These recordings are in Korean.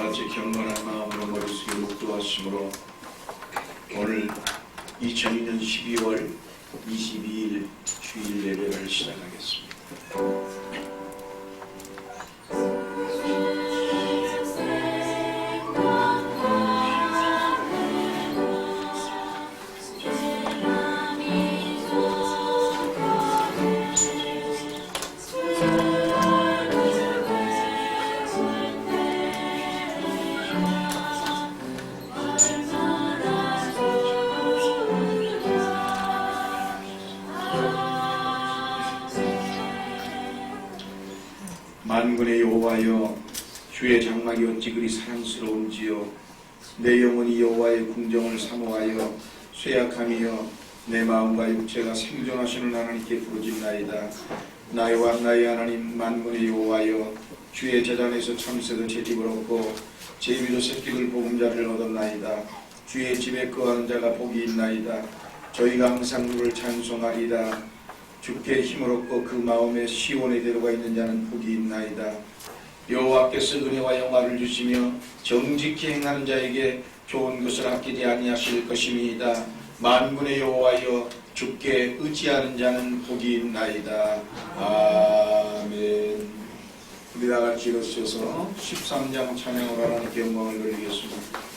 같이 경건한 마음으로 머릿속에 묵도하심으로 오늘 2002년 12월 22일 주일 예배를 시작하겠습니다. 만군의 여호와여, 주의 장막이 어찌 그리 사랑스러운지요. 내 영혼이 여호와의 궁정을 사모하여 쇠약함이여 내 마음과 육체가 생존하시는 하나님께 부르짖나이다. 나의 왕 나의 하나님 만군의 여호와여, 주의 제단에서 참새도 제집을 얻고 제비도 새끼들 보금자리를 얻었나이다. 주의 집에 거하는 자가 복이 있나이다. 저희가 항상 누를 찬송하리이다. 주께 힘을 얻고 그 마음에 시온의 대로가 있는 자는 복이 있나이다. 여호와께서 은혜와 영화를 주시며 정직히 행하는 자에게 좋은 것을 아끼지 아니하실 것임이니이다. 만군의 여호와여, 주께 의지하는 자는 복이 있나이다. 아멘. 우리 다같이 일어서서 13장 찬양으로 하나님께 영광을 돌리겠습니다.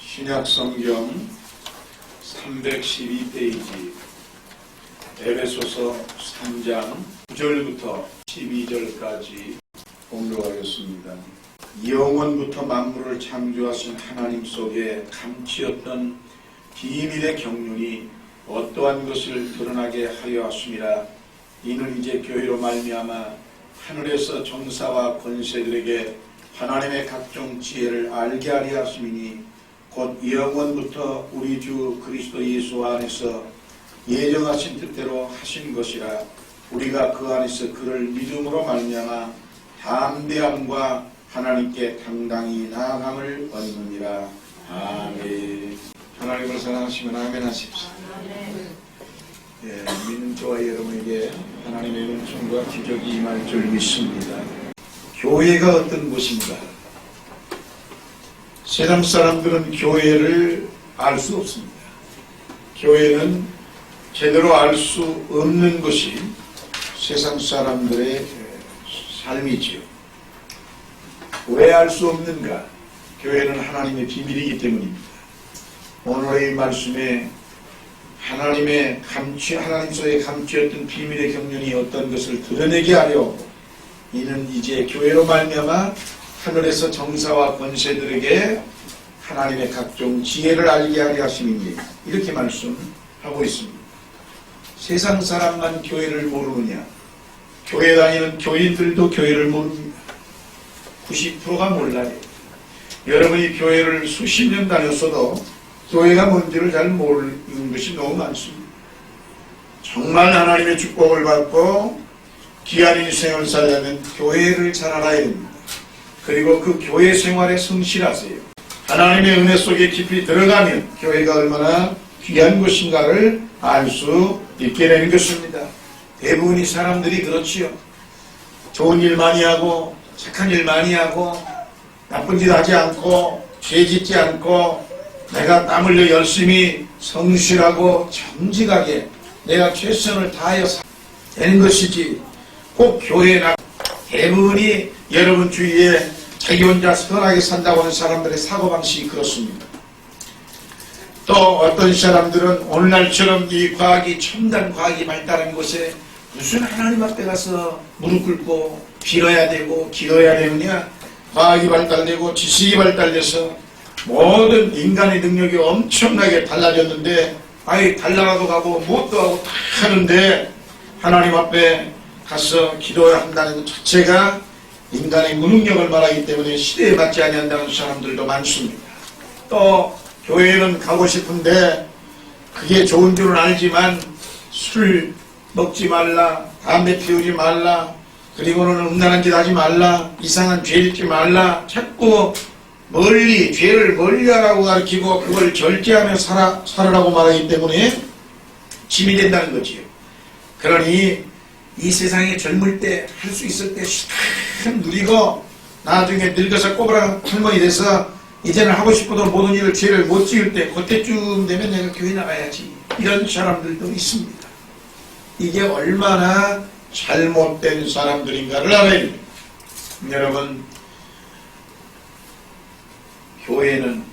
신약성경 312페이지 에베소서 3장 9절부터 12절까지 공독하겠습니다. 영원부터 만물을 창조하신 하나님 속에 감추었던 비밀의 경륜이 어떠한 것을 드러나게 하려 하심이라. 이는 이제 교회로 말미암아 하늘에서 정사와 권세들에게 하나님의 각종 지혜를 알게 하려 하심이니 곧 영원부터 우리 주 그리스도 예수 안에서 예정하신 뜻대로 하신 것이라. 우리가 그 안에서 그를 믿음으로 말미암아 담대함과 하나님께 당당히 나아감을 얻느니라. 아멘. 하나님을 사랑하시면 아멘 하십시오. 믿는 저와 여러분에게 하나님의 은총과 기적이 임할 줄 믿습니다. 교회가 어떤 곳인가? 세상 사람들은 교회를 알 수 없습니다. 교회는 제대로 알 수 없는 것이 세상 사람들의 삶이지요. 왜 알 수 없는가? 교회는 하나님의 비밀이기 때문입니다. 오늘의 말씀에 하나님 속에 감추었던 비밀의 경륜이 어떤 것을 드러내게 하려 이는 이제 교회로 말미암아 하늘에서 정사와 권세들에게 하나님의 각종 지혜를 알게 하려 하심이니 이렇게 말씀하고 있습니다. 세상 사람만 교회를 모르느냐? 교회 다니는 교인들도 교회를 모릅니다. 90%가 몰라요. 여러분이 교회를 수십 년 다녔어도 교회가 뭔지를 잘 모르는 것이 너무 많습니다. 정말 하나님의 축복을 받고 귀한 인생을 살려면 교회를 잘 알아야 됩니다. 그리고 그 교회 생활에 성실하세요. 하나님의 은혜 속에 깊이 들어가면 교회가 얼마나 귀한 것인가를 알 수 있게 되는 것입니다. 대부분의 사람들이 그렇지요. 좋은 일 많이 하고 착한 일 많이 하고 나쁜 짓 하지 않고 죄 짓지 않고 내가 땀 흘려 열심히 성실하고 정직하게 내가 최선을 다하여 되는 것이지, 꼭 교회에 나 대부분이 여러분 주위에 자기 혼자 선하게 산다고 하는 사람들의 사고방식이 그렇습니다. 또 어떤 사람들은 오늘날처럼 이 과학이 첨단 과학이 발달한 곳에 무슨 하나님 앞에 가서 무릎 꿇고 빌어야 되고 기도해야 되느냐. 과학이 발달되고 지식이 발달돼서 모든 인간의 능력이 엄청나게 달라졌는데 아예 달나라도 가고 무엇도 하고 다 하는데 하나님 앞에 가서 기도해야 한다는 것 자체가 인간의 무능력을 말하기 때문에 시대에 맞지 아니한다는 사람들도 많습니다. 또 교회는 가고 싶은데 그게 좋은 줄은 알지만 술 먹지 말라, 담배 피우지 말라, 그리고는 음란한 짓 하지 말라, 이상한 죄 짓지 말라, 자꾸 멀리 죄를 멀리하라고 가르치고 그걸 절제하며 살아라고 말하기 때문에 짐이 된다는 거지요. 그러니 이 세상에 젊을 때 할 수 있을 때 참 누리고 나중에 늙어서 꼬부랑 할머니 돼서 이제는 하고 싶어도 모든 일을 죄를 못 지을 때 그때쯤 되면 내가 교회 나가야지, 이런 사람들도 있습니다. 이게 얼마나 잘못된 사람들인가를 알아야 됩니다. 여러분, 교회는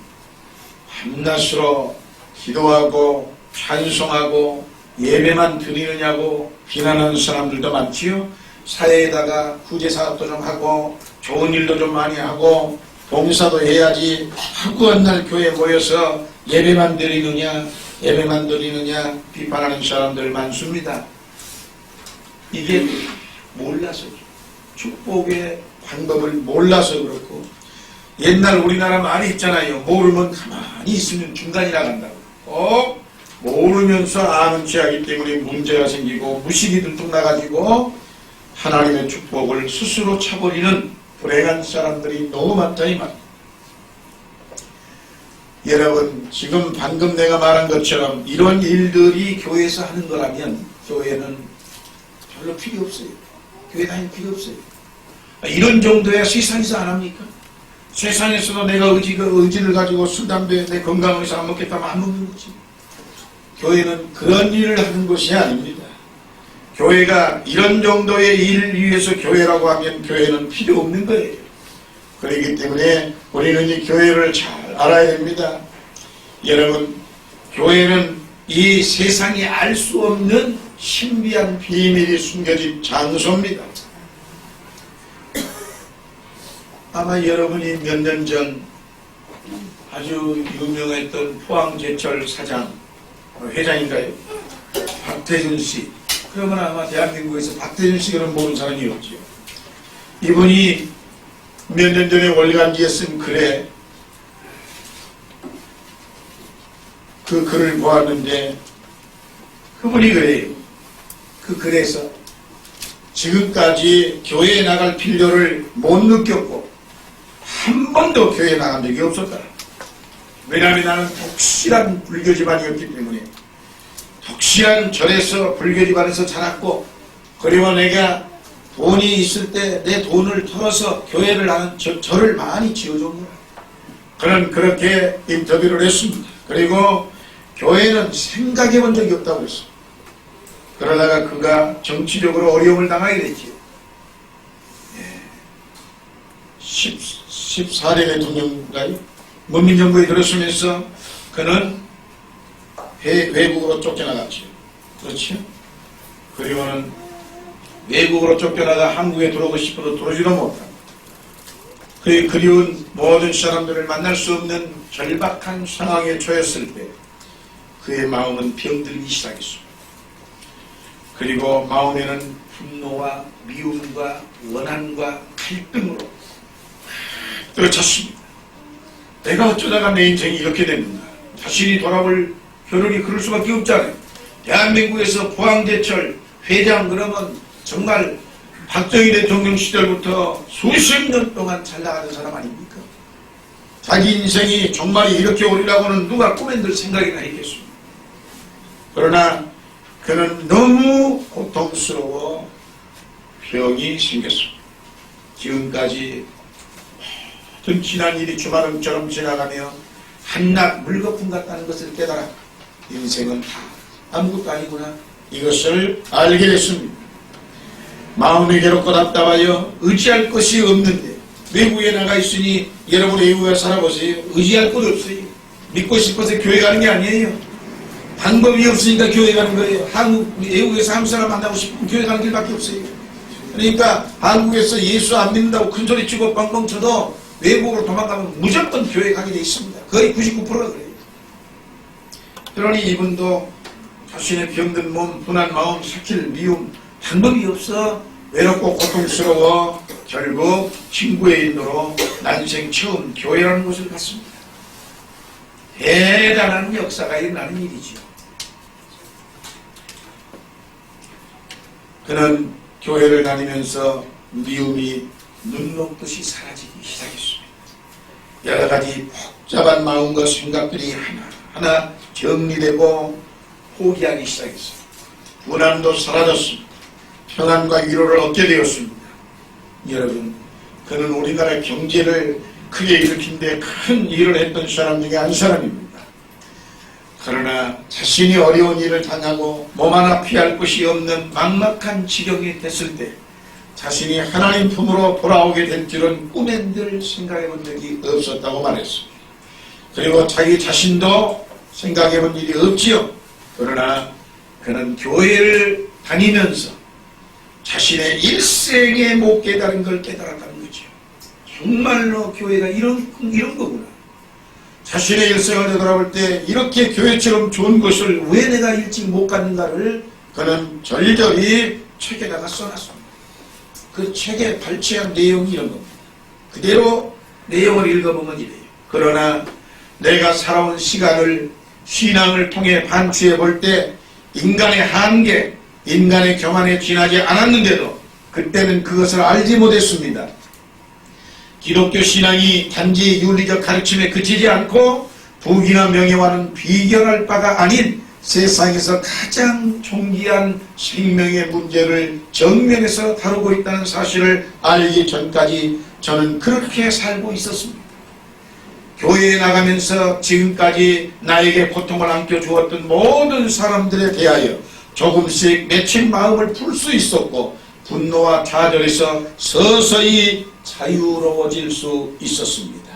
밤낮으로 기도하고 찬송하고 예배만 드리느냐고 비난하는 사람들도 많지요. 사회에다가 구제사업도 좀 하고 좋은 일도 좀 많이 하고 봉사도 해야지 하고 한 날 교회에 모여서 예배만 드리느냐 비판하는 사람들 많습니다. 이게 몰라서죠. 축복의 방법을 몰라서 그렇고, 옛날 우리나라 말이 있잖아요. 모르면 가만히 있으면 중간이 나간다고. 꼭 모르면서 아는 체하기 때문에 문제가 생기고 무식이 들뚝 나가지고 하나님의 축복을 스스로 차버리는 불행한 사람들이 너무 많다 이 말. 여러분, 지금 방금 내가 말한 것처럼 이런 일들이 교회에서 하는 거라면 교회는 별로 필요 없어요. 교회 다닐 필요 없어요. 이런 정도야 세상에서 안 합니까? 세상에서도 내가 의지를 가지고 술, 담배, 내 건강을 위해서 안 먹겠다면 안 먹는 거지. 교회는 그런 일을 하는 것이 아닙니다. 교회가 이런 정도의 일을 위해서 교회라고 하면 교회는 필요 없는 거예요. 그렇기 때문에 우리는 이 교회를 잘 알아야 됩니다. 여러분, 교회는 이 세상이 알 수 없는 신비한 비밀이 숨겨진 장소입니다. 아마 여러분이 몇 년 전 아주 유명했던 포항제철 사장, 회장인가요? 박태준 씨. 그러면 아마 대한민국에서 박태준 씨를 모르는 사람이 없지요. 이분이 몇 년 전에 월간지에 쓴 글에 그 글을 보았는데 그분이 그래요. 그 글에서 지금까지 교회에 나갈 필요를 못 느꼈고 한 번도 교회에 나간 적이 없었다. 왜냐하면 나는 독실한 불교 집안이었기 때문에, 독실한 절에서 불교 집안에서 자랐고, 그리고 내가 돈이 있을 때 내 돈을 털어서 교회를 나는 절을 많이 지어준 거야. 그는 그렇게 인터뷰를 했습니다. 그리고 교회는 생각해 본 적이 없다고 했어. 그러다가 그가 정치적으로 어려움을 당하게 됐지요. 14대 대통령가요? 문민정부에 들어서면서 그는 외국으로 쫓겨나갔지요. 그렇죠? 그리고는 외국으로 쫓겨나가 한국에 들어오고 싶어도 들어오지도 못하고, 그의 그리운 모든 사람들을 만날 수 없는 절박한 상황에 처했을 때 그의 마음은 병들기 시작했습니다. 그리고 마음에는 분노와 미움과 원한과 갈등으로 들어찼습니다. 내가 어쩌다가 내 인생이 이렇게 됐는가. 자신이 돌아볼 겨를이 그럴 수밖에 없잖아요. 대한민국에서 포항제철 회장 그러면 정말 박정희 대통령 시절부터 수십 년 동안 잘 나가는 사람 아닙니까? 자기 인생이 정말 이렇게 오리라고는 누가 꿈엔들 생각이나 했겠습니까? 그러나 그는 너무 고통스러워 병이 생겼습니다. 지금까지 모든 지난 일이 주마등처럼 지나가며 한낱 물거품 같다는 것을 깨달아 인생은 다 아무것도 아니구나, 이것을 알게 됐습니다. 마음이 괴롭고 답답하여 의지할 것이 없는데 외국에 나가 있으니 여러분 외국에 살아보세요. 의지할 곳 없어요. 믿고 싶어서 교회 가는 게 아니에요. 방법이 없으니까 교회 가는 거예요. 외국에서 한국 사람 만나고 싶으면 교회 가는 길밖에 없어요. 그러니까 한국에서 예수 안 믿는다고 큰소리 치고 뻥뻥 쳐도 외국으로 도망가면 무조건 교회 가게 돼 있습니다. 거의 99%가 그래요. 그러니 이분도 자신의 병든 몸, 분한 마음, 삭힐 미움, 방법이 없어 외롭고 고통스러워 결국 친구의 인도로 난생 처음 교회라는 곳을 갔습니다. 대단한 역사가 일어나는 일이지요. 그는 교회를 다니면서 미움이 눈 녹듯이 사라지기 시작했습니다. 여러 가지 복잡한 마음과 생각들이 하나하나 정리되고 포기하기 시작했습니다. 불안도 사라졌습니다. 평안과 위로를 얻게 되었습니다. 여러분, 그는 우리나라 경제를 크게 일으킨 데 큰 일을 했던 사람 중에 한 사람입니다. 그러나 자신이 어려운 일을 당하고 몸 하나 피할 곳이 없는 막막한 지경이 됐을 때 자신이 하나님 품으로 돌아오게 될 줄은 꿈엔들 생각해 본 적이 없었다고 말했습니다. 그리고 자기 자신도 생각해 본 일이 없지요. 그러나 그는 교회를 다니면서 자신의 일생에 못 깨달은 걸 깨달았다는 거죠. 정말로 교회가 이런 거구나. 자신의 일생을 되돌아볼 때 이렇게 교회처럼 좋은 것을 왜 내가 일찍 못 갔는가를 그는 절절히 책에다가 써놨습니다. 그 책에 발췌한 내용이 이런 겁니다. 그대로 내용을 읽어보면 이래요. 그러나 내가 살아온 시간을 신앙을 통해 반추해 볼 때 인간의 한계, 인간의 교만에 지나지 않았는데도 그때는 그것을 알지 못했습니다. 기독교 신앙이 단지 윤리적 가르침에 그치지 않고 부귀나 명예와는 비견할 바가 아닌 세상에서 가장 존귀한 생명의 문제를 정면에서 다루고 있다는 사실을 알기 전까지 저는 그렇게 살고 있었습니다. 교회에 나가면서 지금까지 나에게 고통을 안겨주었던 모든 사람들에 대하여 조금씩 맺힌 마음을 풀 수 있었고 분노와 좌절에서 서서히 자유로워질 수 있었습니다.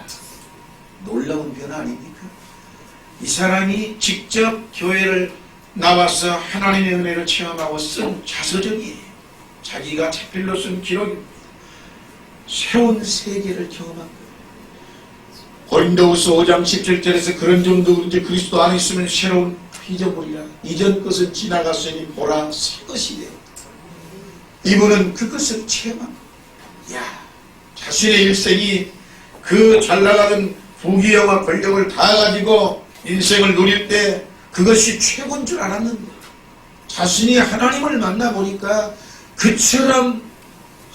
놀라운 변화 아닙니까? 이 사람이 직접 교회를 나와서 하나님의 은혜를 체험하고 쓴 자서전이에요. 자기가 자필로 쓴 기록입니다. 새로운 세계를 경험한 거예요. 고린도후서 5장 17절에서 그런 정도인지 그리스도 안에 있으면 새로운 피조물이라 이전 것은 지나갔으니 보라 새 것이 되었다. 이분은 그것을 체험합니다. 자신의 일생이 그 잘나가는 부귀영화 권력을 다 가지고 인생을 누릴 때 그것이 최고인 줄 알았는데 자신이 하나님을 만나보니까 그처럼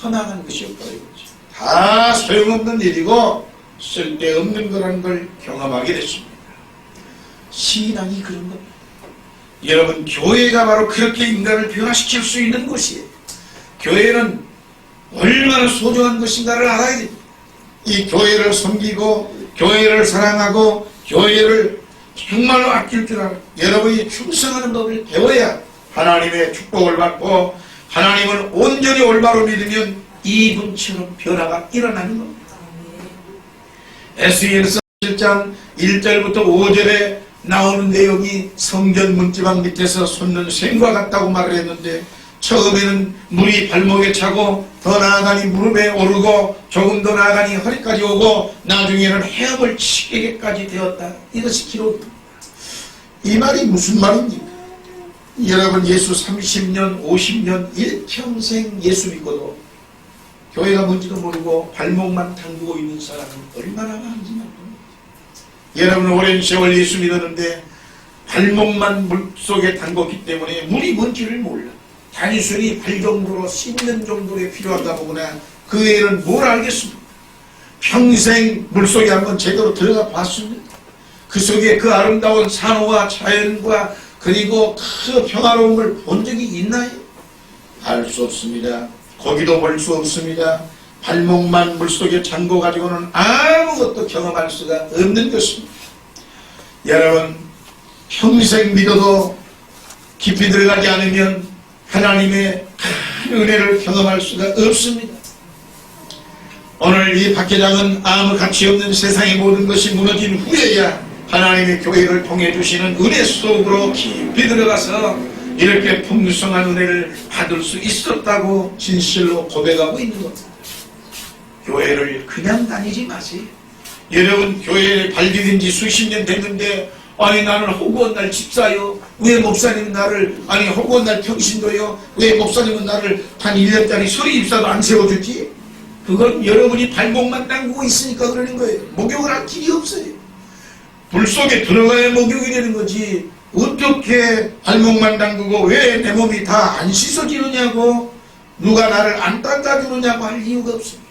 허망한 것이 없다는 거죠. 다 소용없는 일이고 쓸데없는 거라는 걸 경험하게 됐습니다. 신앙이 그런 겁니다. 여러분, 교회가 바로 그렇게 인간을 변화시킬 수 있는 곳이에요. 교회는 얼마나 소중한 것인가를 알아야 됩니다. 이 교회를 섬기고 교회를 사랑하고 교회를 정말로 아낄 줄 알아요. 여러분이 충성하는 법을 배워야 하나님의 축복을 받고 하나님을 온전히 올바로 믿으면 이분처럼 변화가 일어나는 겁니다. 에스겔서 7장 1절부터 5절에 나오는 내용이 성전 문지방 밑에서 솟는 샘과 같다고 말을 했는데 처음에는 물이 발목에 차고 더 나아가니 무릎에 오르고 조금 더 나아가니 허리까지 오고 나중에는 헤엄을 치게까지 되었다. 이것이 기록입니다. 이 말이 무슨 말입니까? 여러분, 예수 30년 50년 일평생 예수 믿고도 교회가 뭔지도 모르고 발목만 담그고 있는 사람은 얼마나 많은지 모릅니다. 여러분, 오랜 세월 예수 믿었는데 발목만 물속에 담궜기 때문에 물이 뭔지를 몰라. 단순히 발 정도로 씻는 정도에 필요하다 보거나 그 외에는 뭘 알겠습니까? 평생 물속에 한번 제대로 들어가 봤습니다. 그 속에 그 아름다운 산호와 자연과 그리고 그 평화로움을 본 적이 있나요? 알 수 없습니다. 거기도 볼 수 없습니다. 발목만 물속에 잠궈 가지고는 아무것도 경험할 수가 없는 것입니다. 여러분, 평생 믿어도 깊이 들어가지 않으면 하나님의 큰 은혜를 경험할 수가 없습니다. 오늘 이 박회장은 아무 가치 없는 세상의 모든 것이 무너진 후에야 하나님의 교회를 통해 주시는 은혜 속으로 깊이 들어가서 이렇게 풍성한 은혜를 받을 수 있었다고 진실로 고백하고 있는 겁니다. 교회를 그냥 다니지 마세요. 여러분, 교회에 발디딘 지 수십 년 됐는데 아니 나는 허구한 날 집사요, 왜 목사님은 나를, 아니 허구한 날 평신도요, 왜 목사님은 나를 단 1년짜리 서리 입사도 안 세워주지? 그건 여러분이 발목만 담그고 있으니까 그러는 거예요. 목욕을 할 길이 없어요. 물속에 들어가야 목욕이 되는 거지, 어떻게 발목만 담그고 왜 내 몸이 다 안 씻어지느냐고, 누가 나를 안 닦아주느냐고 할 이유가 없습니다.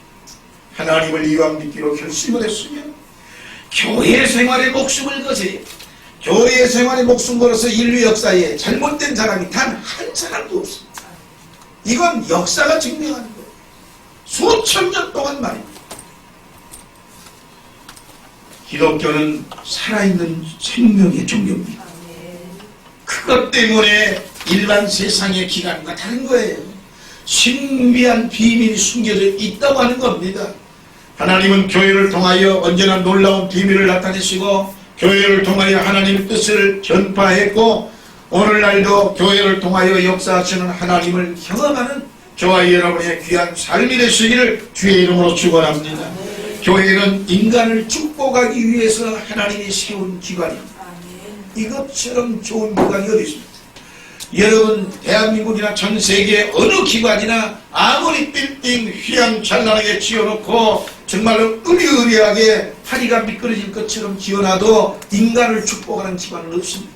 하나님을 이왕 믿기로 결심을 했으면 교회 생활에 목숨을 거세요. 교회 생활에 목숨 걸어서 인류 역사에 잘못된 사람이 단 한 사람도 없습니다. 이건 역사가 증명하는 거예요. 수천 년 동안 말입니다. 기독교는 살아있는 생명의 종교입니다. 그것 때문에 일반 세상의 기관과 다른 거예요. 신비한 비밀이 숨겨져 있다고 하는 겁니다. 하나님은 교회를 통하여 언제나 놀라운 비밀을 나타내시고 교회를 통하여 하나님의 뜻을 전파했고 오늘날도 교회를 통하여 역사하시는 하나님을 경험하는 저와 여러분의 귀한 삶이 되시기를 주의 이름으로 축원합니다. 교회는 인간을 축복하기 위해서 하나님이 세운 기관입니다. 이것처럼 좋은 기관이 어디 있습니까? 여러분, 대한민국이나 전 세계 어느 기관이나 아무리 빌딩 휘황찬란하게 지어놓고 정말로 으리으리하게 파리가 미끄러질 것처럼 지어놔도 인간을 축복하는 기관은 없습니다.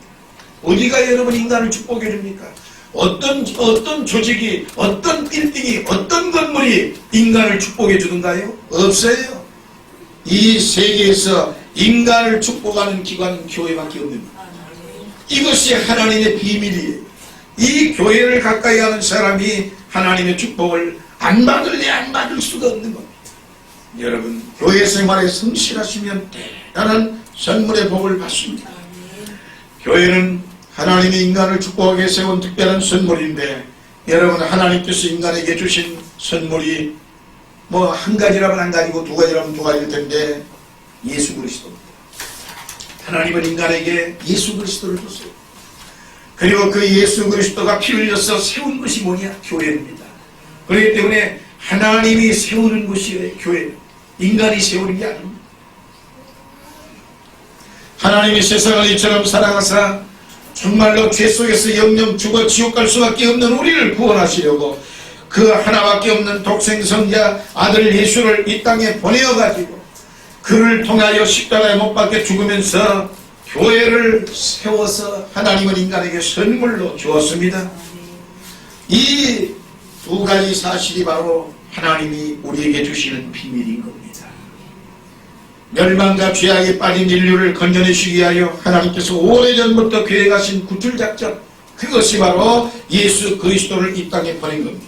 어디가 여러분 인간을 축복해 줍니까? 어떤 조직이, 어떤 빌딩이, 어떤 건물이 인간을 축복해 주는가요? 없어요. 이 세계에서 인간을 축복하는 기관은 교회밖에 없습니다. 이것이 하나님의 비밀이에요. 이 교회를 가까이 하는 사람이 하나님의 축복을 안 받을래 안 받을 수가 없는 겁니다. 여러분, 교회 생활에 성실하시면 대단한 선물의 복을 받습니다. 교회는 하나님이 인간을 축복하기 위해 세운 특별한 선물인데, 여러분, 하나님께서 인간에게 주신 선물이 뭐 한 가지라면 한 가지고 두 가지라면 두 가지일 텐데 예수 그리스도입니다. 하나님은 인간에게 예수 그리스도를 줬어요. 그리고 그 예수 그리스도가 피 흘려서 세운 것이 뭐냐? 교회입니다. 그렇기 때문에 하나님이 세우는 것이 교회, 인간이 세우는 게 아닙니다. 하나님이 세상을 이처럼 사랑하사 정말로 죄 속에서 영영 죽어 지옥 갈 수밖에 없는 우리를 구원하시려고 그 하나밖에 없는 독생성자 아들 예수를 이 땅에 보내어가지고 그를 통하여 십자가에 못 박혀 죽으면서 교회를 세워서 하나님은 인간에게 선물로 주었습니다. 이 두 가지 사실이 바로 하나님이 우리에게 주시는 비밀인 겁니다. 멸망과 죄악에 빠진 인류를 건져내시기 위하여 하나님께서 오래전부터 계획하신 구출작전, 그것이 바로 예수 그리스도를 이 땅에 보낸 겁니다.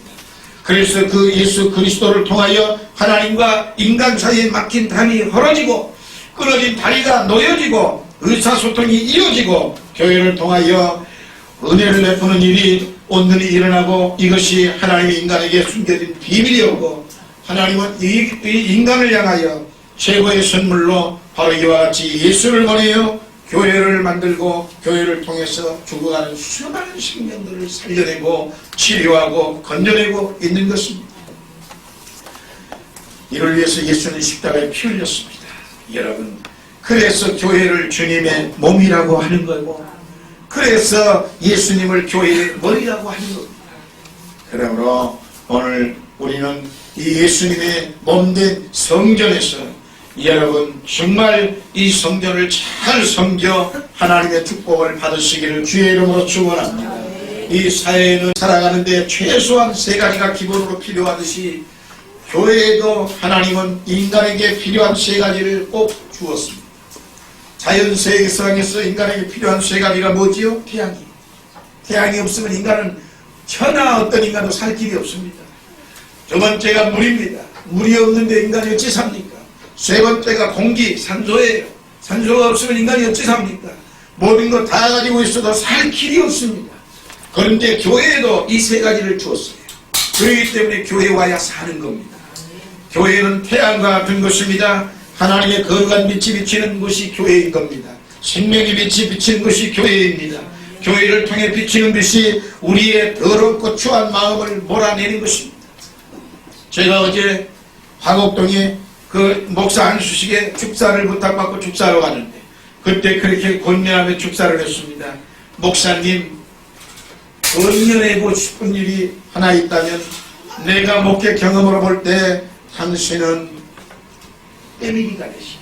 그래서 그 예수 그리스도를 통하여 하나님과 인간 사이에 막힌 담이 헐어지고 끊어진 다리가 놓여지고 의사소통이 이어지고 교회를 통하여 은혜를 베푸는 일이 온전히 일어나고, 이것이 하나님이 인간에게 숨겨진 비밀이었고, 하나님은 이 인간을 향하여 최고의 선물로 바로 이와 같이 예수를 보내어 교회를 만들고 교회를 통해서 죽어가는 수많은 생명들을 살려내고 치료하고 건져내고 있는 것입니다. 이를 위해서 예수는 십자가에 피 흘렸습니다. 여러분, 그래서 교회를 주님의 몸이라고 하는 거고, 그래서 예수님을 교회의 머리라고 하는 겁니다. 그러므로 오늘 우리는 이 예수님의 몸된 성전에서 여러분 정말 이 성전을 잘 섬겨 하나님의 축복을 받으시기를 주의 이름으로 축원합니다. 이 사회는 살아가는데 최소한 세 가지가 기본으로 필요하듯이 교회에도 하나님은 인간에게 필요한 세 가지를 꼭 주었습니다. 자연세계상에서 인간에게 필요한 세 가지가 뭐지요? 태양이, 태양이 없으면 인간은 천하 어떤 인간도 살 길이 없습니다. 두 번째가 물입니다. 물이 없는데 인간이 어찌 삽니까? 세 번째가 공기, 산소예요. 산소가 없으면 인간이 어찌 삽니까? 모든 거 다 가지고 있어도 살 길이 없습니다. 그런데 교회에도 이 세 가지를 주었어요. 그렇기 때문에 교회 와야 사는 겁니다. 교회는 태양과 같은 것입니다. 하나님의 거룩한 빛이 비치는 곳이 교회인 겁니다. 생명의 빛이 비치는 것이 교회입니다. 교회를 통해 비치는 빛이 우리의 더럽고 추한 마음을 몰아내는 것입니다. 제가 어제 화곡동에 그 목사 안수식에 축사를 부탁받고 축사하러 갔는데 그때 그렇게 권면하며 축사를 했습니다. 목사님, 건면하고 싶은 일이 하나 있다면 내가 목회 경험으로 볼 때 당신은 때밀이가 되시.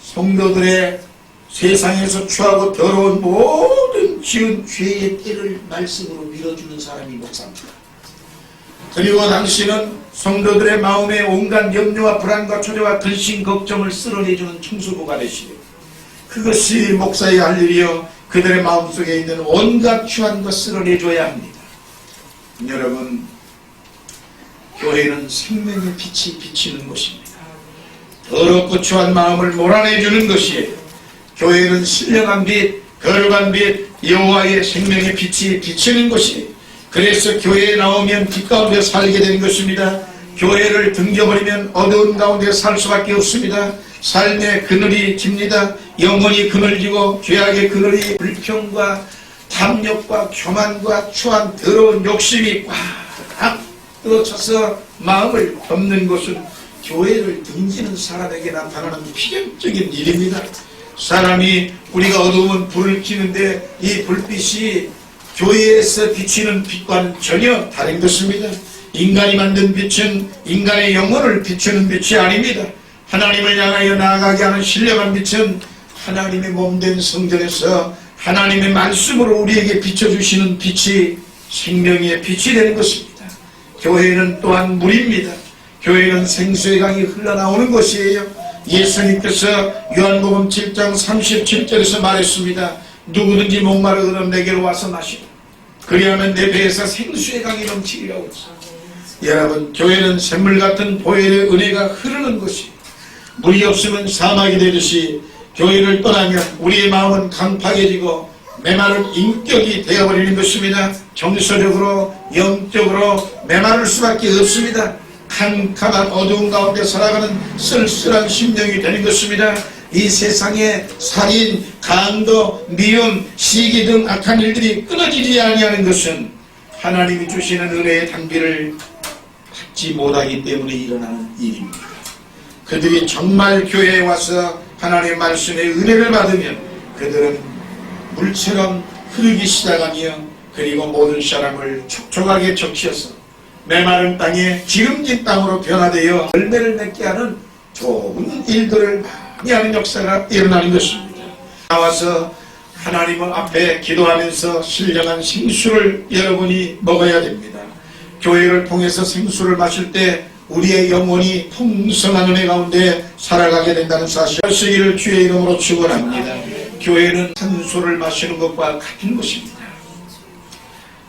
성도들의 세상에서 추하고 더러운 모든 지은 죄의 때를 말씀으로 밀어주는 사람이 목사입니다. 그리고 당신은 성도들의 마음에 온갖 염려와 불안과 초조와 근심 걱정을 쓸어내주는 청소부가 되시고 그것이 목사의 할 일이요 그들의 마음속에 있는 온갖 추한 것 쓸어내줘야 합니다. 여러분, 교회는 생명의 빛이 비치는 곳입니다. 더럽고 추한 마음을 몰아내주는 것이에요. 교회는 신령한 빛, 거룩한 빛, 여호와의 생명의 빛이 비치는 곳이에요. 그래서 교회에 나오면 빛 가운데 살게 되는 것입니다. 교회를 등져버리면 어두운 가운데 살 수밖에 없습니다. 삶의 그늘이 집니다. 영혼이 그늘지고 죄악의 그늘이 불평과 탐욕과 교만과 추한 더러운 욕심이 꽉 뜯어쳐서 마음을 덮는 것은 교회를 등지는 사람에게 나타나는 필연적인 일입니다. 사람이 우리가 어두우면 불을 켜는데 이 불빛이 교회에서 비치는 빛과는 전혀 다른 것입니다. 인간이 만든 빛은 인간의 영혼을 비추는 빛이 아닙니다. 하나님을 향하여 나아가게 하는 신령한 빛은 하나님의 몸된 성전에서 하나님의 말씀으로 우리에게 비춰주시는 빛이 생명의 빛이 되는 것입니다. 교회는 또한 물입니다. 교회는 생수의 강이 흘러나오는 것이에요. 예수님께서 요한복음 7장 37절에서 말했습니다. 누구든지 목마르거든 내게로 와서 마시라. 그리하면 내 배에서 생수의 강이 넘치리라고 했습니다. 여러분, 교회는 샘물 같은 보혈의 은혜가 흐르는 곳이 물이 없으면 사막이 되듯이 교회를 떠나면 우리의 마음은 강팍해지고 메마른 인격이 되어버리는 것입니다. 정서적으로 영적으로 메마를 수밖에 없습니다. 캄캄한 어두운 가운데 살아가는 쓸쓸한 심령이 되는 것입니다. 이 세상에 살인, 강도, 미움, 시기 등 악한 일들이 끊어지지 아니하는 것은 하나님이 주시는 은혜의 단비를 받지 못하기 때문에 일어나는 일입니다. 그들이 정말 교회에 와서 하나님의 말씀의 은혜를 받으면 그들은 물처럼 흐르기 시작하며 그리고 모든 사람을 촉촉하게 적셔서 메마른 땅에 기름진 땅으로 변화되어 열매를 맺게 하는 좋은 일들을 많이 하는 역사가 일어나는 것입니다. 나와서 하나님 앞에 기도하면서 신령한 생수를 여러분이 먹어야 됩니다. 교회를 통해서 생수를 마실 때 우리의 영혼이 풍성한 은혜 가운데 살아가게 된다는 사실 쓰기를 주의 이름으로 축원합니다. 교회는 산소를 마시는 것과 같은 것입니다.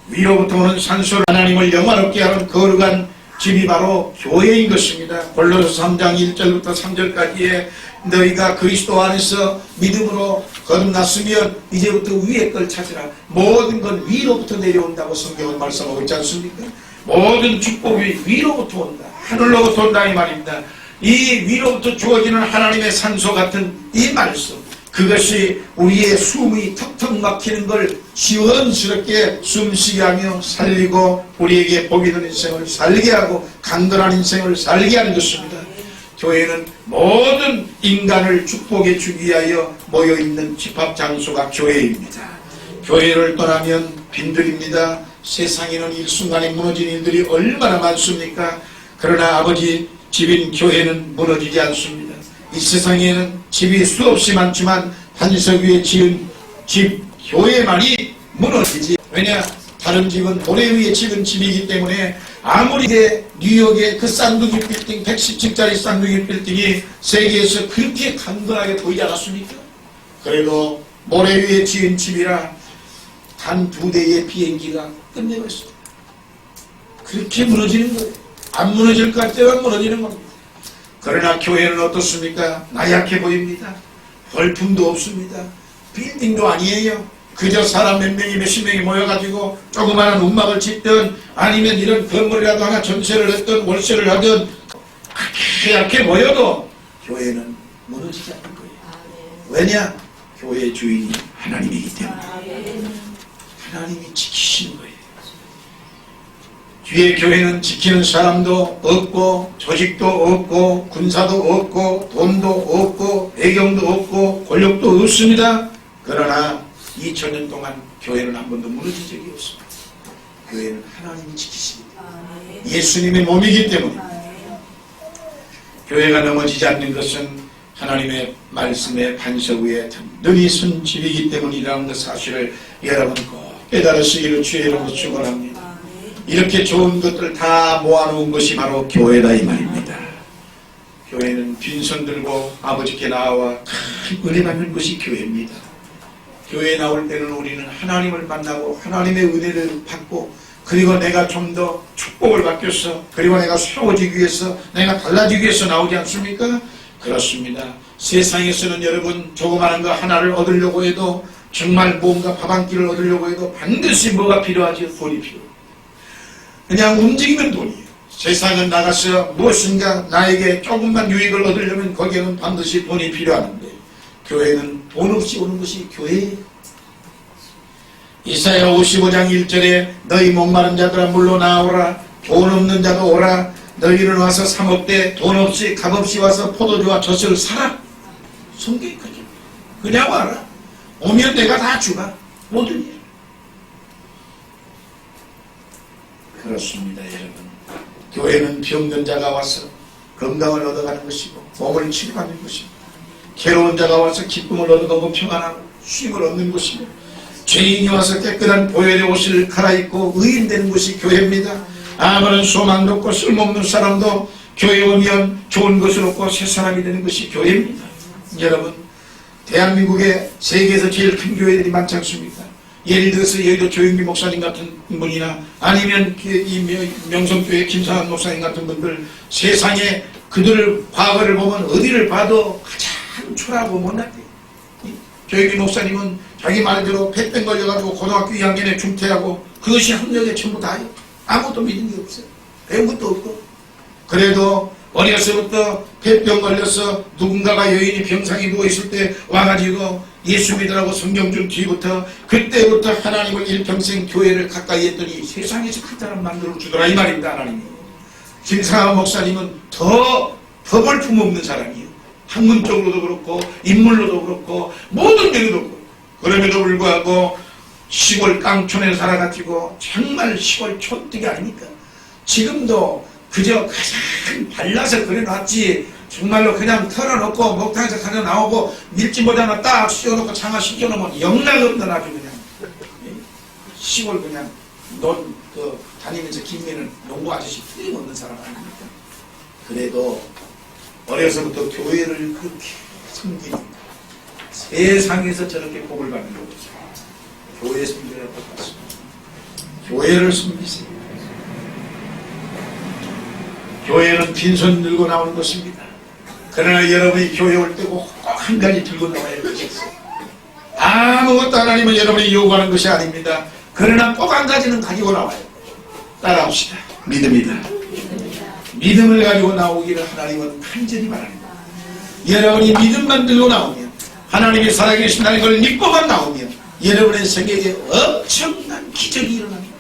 위로부터 오는 산소를 하나님을 영화롭게 하는 거룩한 집이 바로 교회인 것입니다. 골로새 3장 1절부터 3절까지에 너희가 그리스도 안에서 믿음으로 거듭났으면 이제부터 위의 걸 찾으라. 모든 건 위로부터 내려온다고 성경은 말씀하고 있지 않습니까? 모든 축복이 위로부터 온다. 하늘로부터 온다 이 말입니다. 이 위로부터 주어지는 하나님의 산소 같은 이 말씀, 그것이 우리의 숨이 턱턱 막히는 걸 시원스럽게 숨쉬게 하며 살리고 우리에게 복이 있는 인생을 살게 하고 강건한 인생을 살게 하는 것입니다. 교회는 모든 인간을 축복해 주기 위하여 모여있는 집합장소가 교회입니다. 교회를 떠나면 빈들입니다. 세상에는 일순간에 무너진 일들이 얼마나 많습니까? 그러나 아버지 집인 교회는 무너지지 않습니다. 이 세상에는 집이 수없이 많지만 반석 위에 지은 집 교회만이 무너지지. 왜냐? 다른 집은 모래 위에 지은 집이기 때문에 아무리 뉴욕의 그 쌍둥이 빌딩 110층짜리 쌍둥이 빌딩이 세계에서 그렇게 강건하게 보이지 않았습니까? 그래도 모래 위에 지은 집이라 단 2대의 비행기가 끝내버렸어요. 그렇게 무너지는 거예요. 안 무너질 것 같아요. 무너지는 겁니다. 그러나 교회는 어떻습니까? 나약해 보입니다. 벌품도 없습니다. 빌딩도 아니에요. 그저 사람 몇 명이 몇십 명이 모여가지고 조그마한 움막을 짓든 아니면 이런 건물이라도 하나 전세를 했든 월세를 하든 그렇게 약해 보여도 교회는 무너지지 않는 거예요. 왜냐? 교회의 주인이 하나님이기 때문에 하나님이 지키시는 거예요. 주의 교회는 지키는 사람도 없고 조직도 없고 군사도 없고 돈도 없고 배경도 없고 권력도 없습니다. 그러나 2000년 동안 교회는 한 번도 무너진 적이 없습니다. 교회는 하나님이 지키십니다. 예수님의 몸이기 때문에 교회가 넘어지지 않는 것은 하나님의 말씀의 반석 위에 든든히 선 집이기 때문이라는 그 사실을 여러분 꼭 깨달으시기를 주의 이름으로 축원합니다. 이렇게 좋은 것들 다 모아놓은 것이 바로 교회다 이 말입니다. 교회는 빈손 들고 아버지께 나와 큰 은혜 받는 것이 교회입니다. 교회에 나올 때는 우리는 하나님을 만나고 하나님의 은혜를 받고 그리고 내가 좀 더 축복을 받겠어. 그리고 내가 세워지기 위해서 내가 달라지기 위해서 나오지 않습니까? 그렇습니다. 세상에서는 여러분 조그마한 거 하나를 얻으려고 해도 정말 뭔가 밥 한 끼를 얻으려고 해도 반드시 뭐가 필요하지? 돈이 필요해요. 그냥 움직이면 돈이에요. 세상은 나가서 무엇인가 나에게 조금만 유익을 얻으려면 거기에는 반드시 돈이 필요한데 교회는 돈 없이 오는 것이 교회예요. 이사야 55장 1절에 너희 목마른 자들아 물러나오라 돈 없는 자도 오라 너희는 와서 사 먹되 돈 없이 값없이 와서 포도주와 젖을 사라. 성경이 그죠. 그냥 와라. 오면 내가 다 주라. 모든 일. 그렇습니다 여러분. 교회는 병든 자가 와서 건강을 얻어가는 것이고 몸을 치료하는 것이고 괴로운 자가 와서 기쁨을 얻어가고 평안하고 쉼을 얻는 것이고 죄인이 와서 깨끗한 보혈의 옷을 갈아입고 의인되는 것이 교회입니다. 아무런 소망도 없고 쓸모없는 사람도 교회에 오면 좋은 것을 얻고 새 사람이 되는 것이 교회입니다. 여러분 대한민국에 세계에서 제일 큰 교회들이 많지 않습니까? 예를 들어서 여의도 조영기 목사님 같은 분이나 아니면 이 명성교회 김상환 목사님 같은 분들 세상에 그들을 과거를 보면 어디를 봐도 가장 초라하고 못났대요. 조영기 목사님은 자기 말대로 폐병 걸려가지고 고등학교 2학년에 중퇴하고 그것이 학력에 전부 다예요. 아무것도 믿은 게 없어요. 배운 것도 없고. 그래도 어려서부터 폐병 걸려서 누군가가 여인이 병상에 누워있을 때 와가지고 예수 믿으라고 성경 준 뒤부터 그때부터 하나님을 일평생 교회를 가까이 했더니 세상에서 큰 사람 만들어 주더라 이 말입니다. 하나님이. 김상환 목사님은 더 볼품 없는 사람이에요. 학문적으로도 그렇고 인물로도 그렇고 모든 면에도 그렇고 그럼에도 불구하고 시골 깡촌에 살아가지고 정말 시골 촌뜨기 아닙니까? 지금도 그저 가장 발라서 그려놨지 정말로 그냥 털어놓고 목탕에서 가져 나오고 밀짚모자 하나 딱 씌워놓고 장화 씌워놓으면 영락없는 아주 그냥 시골 그냥 다니면서 김면은 농구 아저씨 틀림없는 사람 아닙니까? 그래도 어려서부터 교회를 그렇게 섬기는 세상에서 저렇게 복을 받는 거죠. 교회 섬기라 똑같습니다. 교회를 섬기세요. 교회는 빈손 들고 나오는 것입니다. 그러나 여러분이 교회 올 때 꼭 한 가지 들고 나와야 할 것이 있어요. 아무것도 하나님은 여러분이 요구하는 것이 아닙니다. 그러나 꼭 한 가지는 가지고 나와요. 따라합시다. 믿음이다. 믿음을 가지고 나오기를 하나님은 간절히 바랍니다. 여러분이 믿음만 들고 나오면 하나님이 살아계신다는 걸 믿고만 나오면 여러분의 생애에 엄청난 기적이 일어납니다.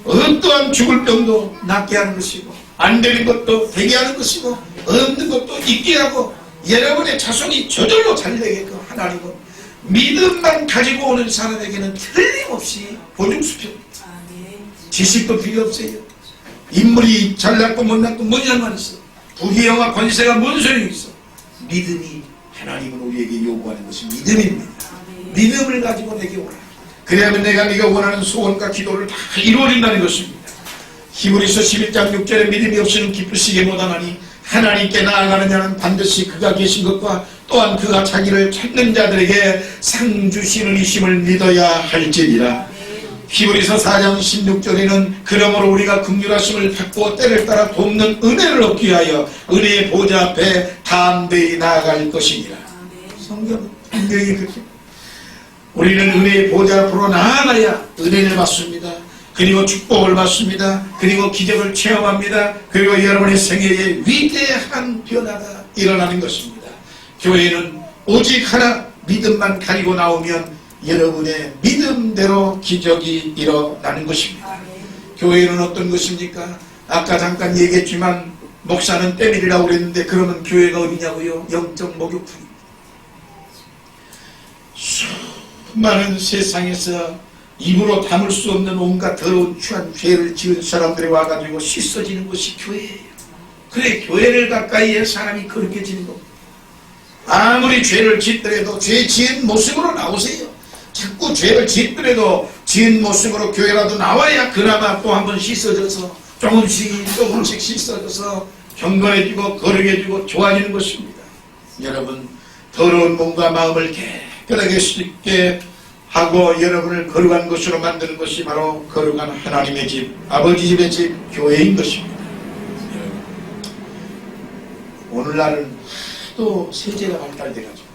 어떠한 죽을 병도 낫게 하는 것이고 안 되는 것도 되게 하는 것이고 없는 것도 있게 하고 여러분의 자손이 저절로 잘 되게끔 하나님은 믿음만 가지고 오는 사람에게는 틀림없이 보증수표입니다. 지식도 필요 없어요. 인물이 잘났고 못났고 뭔 상관 있어. 부귀영화 권세가 뭔 소용이 있어. 믿음이 하나님은 우리에게 요구하는 것이 믿음입니다. 믿음을 가지고 내게 오라. 그래야만 내가 네가 원하는 소원과 기도를 다 이루어진다는 것입니다. 히브리서 11장 6절에 믿음이 없이는 기쁘시게 못하나니 하나님께 나아가는 자는 반드시 그가 계신 것과 또한 그가 자기를 찾는 자들에게 상 주시는 이심을 믿어야 할지니라. 히브리서 4장 16절에는 그러므로 우리가 긍휼하심을 받고 때를 따라 돕는 은혜를 얻기 위하여 은혜의 보좌 앞에 담대히 나아갈 것이니라. 성경은 분명히 그렇게 우리는 은혜의 보좌 앞으로 나아가야 은혜를 받습니다. 그리고 축복을 받습니다. 그리고 기적을 체험합니다. 그리고 여러분의 생애에 위대한 변화가 일어나는 것입니다. 교회는 오직 하나 믿음만 가지고 나오면 여러분의 믿음대로 기적이 일어나는 것입니다. 교회는 어떤 것입니까? 아까 잠깐 얘기했지만 목사는 때밀이라고 그랬는데 그러면 교회가 어디냐고요? 영적 목욕탕입니다. 수많은 세상에서 입으로 담을 수 없는 온갖 더러운 추한 죄를 지은 사람들이 와가지고 씻어지는 것이 교회예요. 그래 교회를 가까이 해 사람이 거룩해지는 겁니다. 아무리 죄를 짓더라도 죄 지은 모습으로 나오세요. 자꾸 죄를 짓더라도 지은 모습으로 교회라도 나와야 그나마 또 한 번 씻어져서 조금씩 씻어져서 경건해지고 거룩해지고 좋아지는 것입니다. 여러분 더러운 몸과 마음을 깨끗하게 씻게 하고 여러분을 거룩한 것으로 만드는 것이 바로 거룩한 하나님의 집, 아버지 집의 집, 교회인 것입니다. 오늘날은 또 세제가 발달돼가지고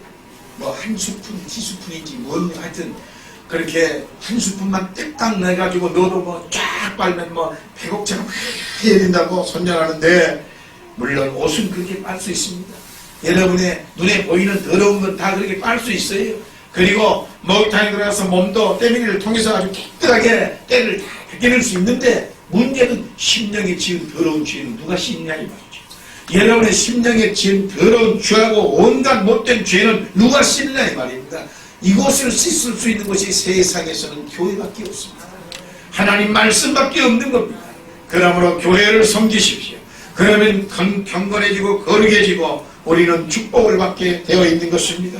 뭐 한 스푼, 티스푼인지 뭔 하여튼 그렇게 한 스푼만 떼딱 내가지고 너도 뭐 쫙 빨면 뭐 100억처럼 해야 된다고 선전하는데 물론 옷은 그렇게 빨 수 있습니다. 여러분의 눈에 보이는 더러운 건 다 그렇게 빨 수 있어요. 그리고 목욕탕에 들어가서 몸도 때밀이를 통해서 아주 깨끗하게 때를 다 벗겨낼 수 있는데 문제는 심령에 지은 더러운 죄는 누가 씻냐 이 말이죠. 여러분의 심령에 지은 더러운 죄하고 온갖 못된 죄는 누가 씻냐 이 말입니다. 이것을 씻을 수 있는 것이 세상에서는 교회밖에 없습니다. 하나님 말씀밖에 없는 겁니다. 그러므로 교회를 섬기십시오. 그러면 경건해지고 거룩해지고 우리는 축복을 받게 되어 있는 것입니다.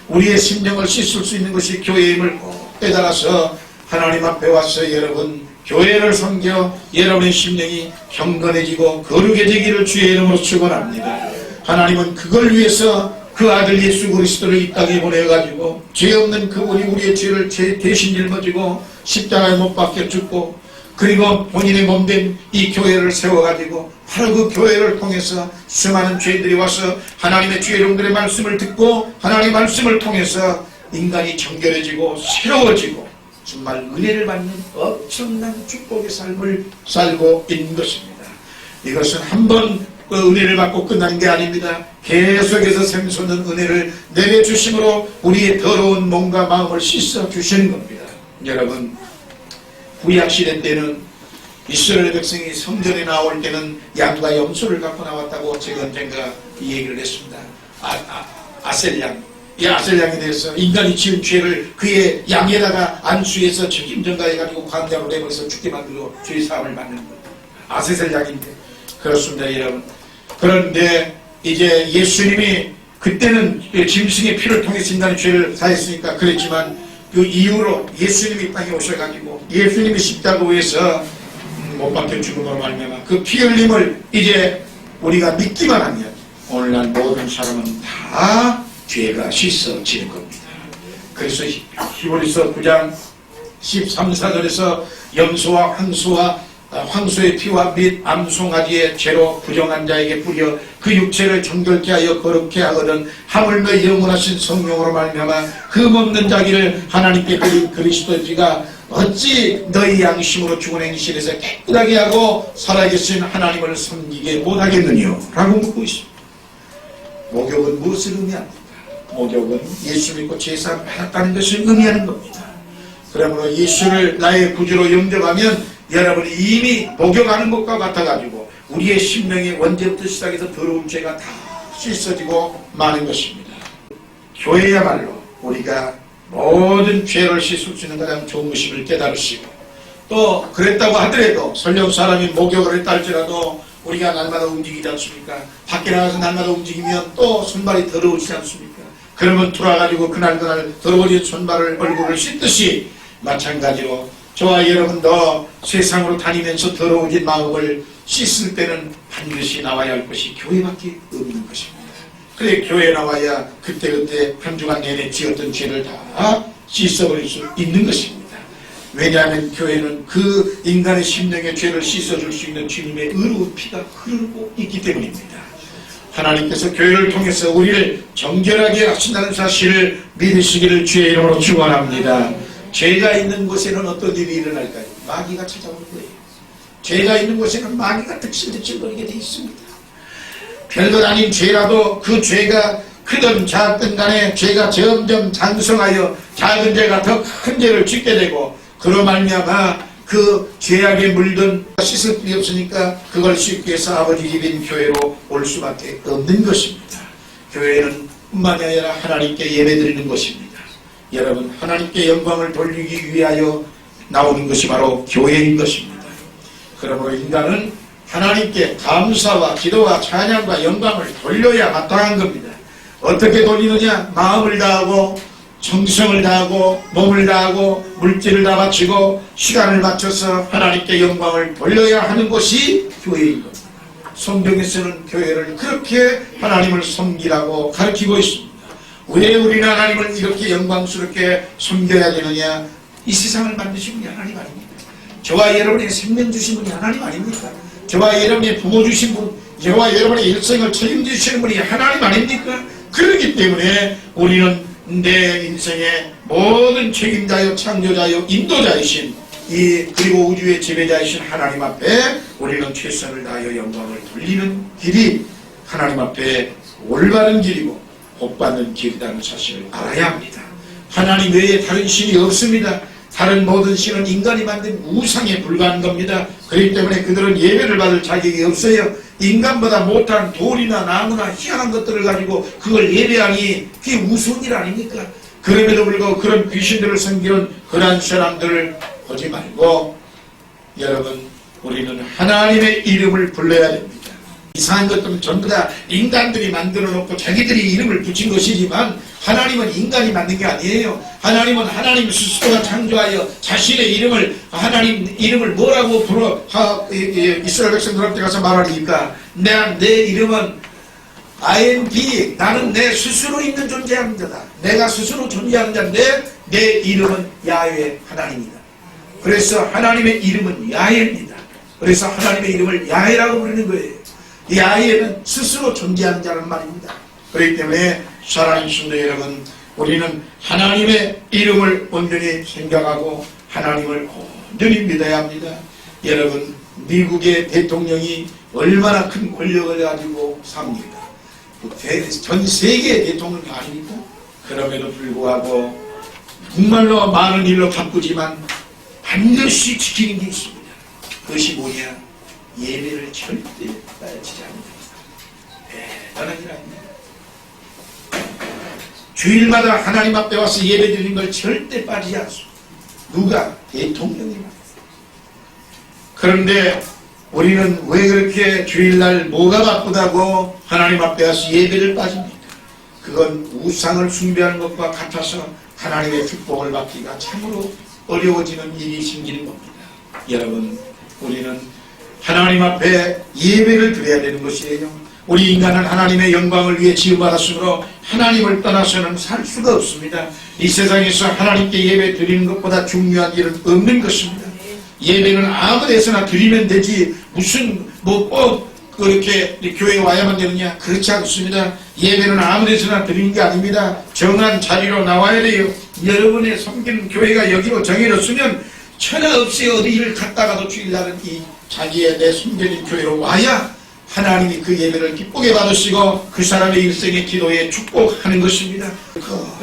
우리의 심령을 씻을 수 있는 것이 교회임을 꼭 깨달아서 하나님 앞에 와서 여러분 교회를 섬겨 여러분의 심령이 경건해지고 거룩해지기를 주의 이름으로 축원합니다. 하나님은 그걸 위해서 그 아들 예수 그리스도를 이 땅에 보내가지고 죄 없는 그분이 우리의 죄를 대신 짊어지고 십자가에 못 박혀 죽고 그리고 본인의 몸된 이 교회를 세워가지고 바로 그 교회를 통해서 수많은 죄들이 와서 하나님의 주의 이름들의 말씀을 듣고 하나님의 말씀을 통해서 인간이 정결해지고 새로워지고 정말 은혜를 받는 엄청난 축복의 삶을 살고 있는 것입니다. 이것은 한번 그 은혜를 받고 끝나는 게 아닙니다. 계속해서 샘솟는 은혜를 내려주심으로 우리의 더러운 몸과 마음을 씻어주시는 겁니다. 여러분 구약시대 때는 이스라엘 백성이 성전에 나올 때는 양과 염소를 갖고 나왔다고 제가 언젠가 이 얘기를 했습니다. 아셀양. 이 아셀양에 대해서 인간이 지은 죄를 그의 양에다가 안수해서 책임전가 해가지고 광자로 내버려서 죽게 만들고 죄 사함을 받는 거예요. 아세셀양인데 그렇습니다 여러분. 그런데 이제 예수님이 그때는 짐승의 피를 통해서 인간의 죄를 사했으니까 그랬지만 그 이후로 예수님이 땅에 오셔가지고 예수님이 십자가에서 못 박혀 죽음으로 말미암아 그 피 흘림을 이제 우리가 믿기만 하면 오늘날 모든 사람은 다 죄가 씻어지는 겁니다. 그래서 히브리서 9장 13, 14절에서 염소와 황소의 피와 및 암송아지의 죄로 부정한 자에게 뿌려 그 육체를 정결케 하여 거룩케 하거든 하물며 영원하신 성령으로 말미암아 흠 없는 자기를 하나님께 드린 그리스도의 피가 어찌 너희 양심으로 죽은 행실에서 깨끗하게 하고 살아계신 하나님을 섬기게 못하겠느냐 라고 묻고 있습니다. 목욕은 무엇을 의미합니까? 목욕은 예수 믿고 제사함 받았다는 것을 의미하는 겁니다. 그러므로 예수를 나의 구주로 영접하면 여러분이 이미 목욕하는 것과 같아가지고 우리의 심령이 언제부터 시작해서 더러운 죄가 다 씻어지고 마는 것입니다. 교회야말로 우리가 모든 죄를 씻을 수 있는 가장 좋은 것임을 깨달으시고 또 그랬다고 하더라도 설령 사람이 목욕을 했다 할지라도 우리가 날마다 움직이지 않습니까? 밖에 나가서 날마다 움직이면 또 손발이 더러워지지 않습니까? 그러면 돌아가지고 그날 더러워진 손발을 얼굴을 씻듯이 마찬가지로 저와 여러분도 세상으로 다니면서 더러워진 마음을 씻을 때는 반드시 나와야 할 것이 교회밖에 없는 것입니다. 그래 교회 나와야 그때그때 한 주간 내내 지었던 죄를 다 씻어버릴 수 있는 것입니다. 왜냐하면 교회는 그 인간의 심령의 죄를 씻어줄 수 있는 주님의 의로운 피가 흐르고 있기 때문입니다. 하나님께서 교회를 통해서 우리를 정결하게 하신다는 사실을 믿으시기를 주의 이름으로 축원합니다. 죄가 있는 곳에는 어떤 일이 일어날까요? 마귀가 찾아오는 거예요. 죄가 있는 곳에는 마귀가 득실득실거리게 되어 있습니다. 별것 아닌 죄라도 그 죄가 크든 작든 간에 죄가 점점 장성하여 작은 죄가 더 큰 죄를 짓게 되고 그로 말미암아 그 죄악에 물든 씻을 필요 없으니까 그걸 씻기 위해서 아버지 집인 교회로 올 수밖에 없는 것입니다. 교회는 뿐만이 아니라 하나님께 예배드리는 것입니다. 여러분, 하나님께 영광을 돌리기 위하여 나오는 것이 바로 교회인 것입니다. 그러므로 인간은 하나님께 감사와 기도와 찬양과 영광을 돌려야 마땅한 겁니다. 어떻게 돌리느냐? 마음을 다하고 정성을 다하고 몸을 다하고 물질을 다 바치고 시간을 맞춰서 하나님께 영광을 돌려야 하는 것이 교회인 겁니다. 성경에서는 교회를 그렇게 하나님을 섬기라고 가르치고 있습니다. 왜 우리는 하나님을 이렇게 영광스럽게 섬겨야 되느냐? 이 세상을 만드신 분이 하나님 아닙니까? 저와 여러분의 생명 주신 분이 하나님 아닙니까? 저와 여러분의 부모 주신 분, 저와 여러분의 일생을 책임지시는 분이 하나님 아닙니까? 그렇기 때문에 우리는 내 인생의 모든 책임자요 창조자요 인도자이신 그리고 우주의 지배자이신 하나님 앞에 우리는 최선을 다하여 영광을 돌리는 길이 하나님 앞에 올바른 길이고 복받는 길이라는 사실을 알아야 합니다. 하나님 외에 다른 신이 없습니다. 다른 모든 신은 인간이 만든 우상에 불과한 겁니다. 그렇기 때문에 그들은 예배를 받을 자격이 없어요. 인간보다 못한 돌이나 나무나 희한한 것들을 가지고 그걸 예배하니 그게 우스운 일 아닙니까? 그럼에도 불구하고 그런 귀신들을 섬기는 그런 사람들을 보지 말고 여러분, 우리는 하나님의 이름을 불러야 됩니다. 이상한 것들은 전부 다 인간들이 만들어 놓고 자기들이 이름을 붙인 것이지만 하나님은 인간이 만든 게 아니에요. 하나님은 하나님 스스로가 창조하여 자신의 이름을, 하나님 이름을 뭐라고 이스라엘 백성들한테 가서 말하니까 내 이름은 INP, 나는 내 스스로 있는 존재하는 자다. 내가 스스로 존재하는 자인데 내 이름은 야훼 하나님이다. 그래서 하나님의 이름은 야훼입니다. 그래서 하나님의 이름을 야훼라고 부르는 거예요. 야훼는 스스로 존재하는 자라는 말입니다. 그렇기 때문에 사랑하는 성도 여러분, 우리는 하나님의 이름을 온전히 생각하고 하나님을 온전히 믿어야 합니다. 여러분, 미국의 대통령이 얼마나 큰 권력을 가지고 삽니까? 전 세계의 대통령이 아닙니까? 그럼에도 불구하고 정말로 많은 일로 바쁘지만 반드시 지키는 게 있습니다. 그것이 뭐냐? 예배를 절대 빠지지 않는다. 대단한 일 아닙니다. 주일마다 하나님 앞에 와서 예배 드리는 걸 절대 빠지지 않습니다. 누가? 대통령이 말입니다. 그런데 우리는 왜 그렇게 주일날 뭐가 바쁘다고 하나님 앞에 와서 예배를 빠집니까? 그건 우상을 숭배하는 것과 같아서 하나님의 축복을 받기가 참으로 어려워지는 일이 생기는 겁니다. 여러분, 우리는 하나님 앞에 예배를 드려야 되는 것이에요. 우리 인간은 하나님의 영광을 위해 지음받았으므로 하나님을 떠나서는 살 수가 없습니다. 이 세상에서 하나님께 예배 드리는 것보다 중요한 일은 없는 것입니다. 예배는 아무 데서나 드리면 되지 무슨 꼭 그렇게 교회에 와야만 되느냐? 그렇지 않습니다. 예배는 아무 데서나 드리는 게 아닙니다. 정한 자리로 나와야 돼요. 여러분의 섬기는 교회가 여기로 정해졌으면 천하 없이 어디를 갔다가도 주일날은 이 자기의 내 숨겨진 교회로 와야 하나님이 그 예배를 기쁘게 받으시고 그 사람의 일생의 기도에 축복하는 것입니다.